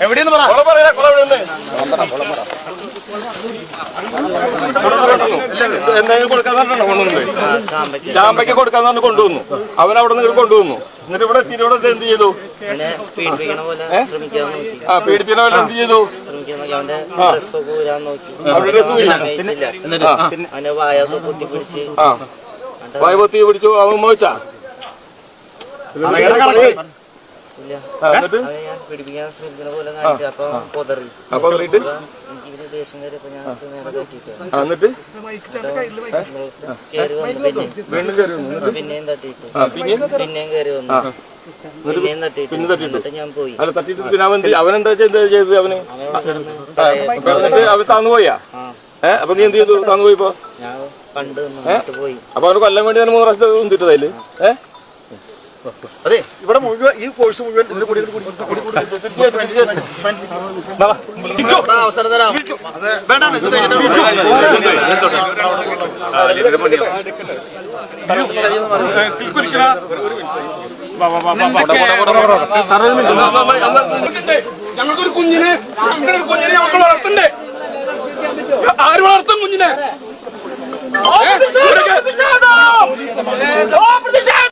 എവിടെയെന്ന് പറ. എന്തെങ്കിലും കൊടുക്കാൻ കൊണ്ടുവന്നു, ചാമ്പയ്ക്ക് കൊടുക്കാൻ പറഞ്ഞ് കൊണ്ടുവന്നു. അവനവിടെ നിന്ന് കൊണ്ടുവന്നു. എന്നിട്ട് ഇവിടെ എത്തിയിട്ട് ഇവിടെ എന്ത് ചെയ്തു? പീഡിപ്പിക്കണ പോലെ എന്ത് ചെയ്തു? വായ പൊത്തി പിടിച്ചു. അവൻ മോച്ചാ എന്നിട്ട് പിടിപ്പിക്കാൻ ശ്രമിക്കുന്ന പോലെ അപ്പൊ പൊതറി. അപ്പൊ എനിക്ക് ദേഷ്യം കയറിയപ്പോ ഞാൻ നേരെ എന്നിട്ട് കയറി വന്നു. പിന്നെയും തട്ടിയിട്ടു. പിന്നെയും കയറി വന്നു. പിന്നെയും തട്ടിയിട്ടു. എന്നിട്ട് ഞാൻ പോയി. അല്ല തട്ടിട്ട് പിന്നെ അവനെന്താ ചെയ്തത്? അവന് എന്നിട്ട് അവൻ താന്നുപോയാ? അപ്പൊ നീ എന്ത് ചെയ്തു? താന്നുപോയിപ്പോ ഞാൻ കണ്ടു പോയി. അപ്പൊ അവന് കൊല്ലാൻ വേണ്ടി ഞാൻ 3 പ്രാവശ്യത്തെ ഉന്തിട്ടതായില്. അതെ, ഇവിടെ മുഴുവൻ ഈ കോഴ്സ് മുഴുവൻ അവസരം തരാം. ഞങ്ങൾക്കൊരു കുഞ്ഞിനെ ഞങ്ങൾ വളർത്തണ്ടേ? ആര് വളർത്തും കുഞ്ഞിനെ?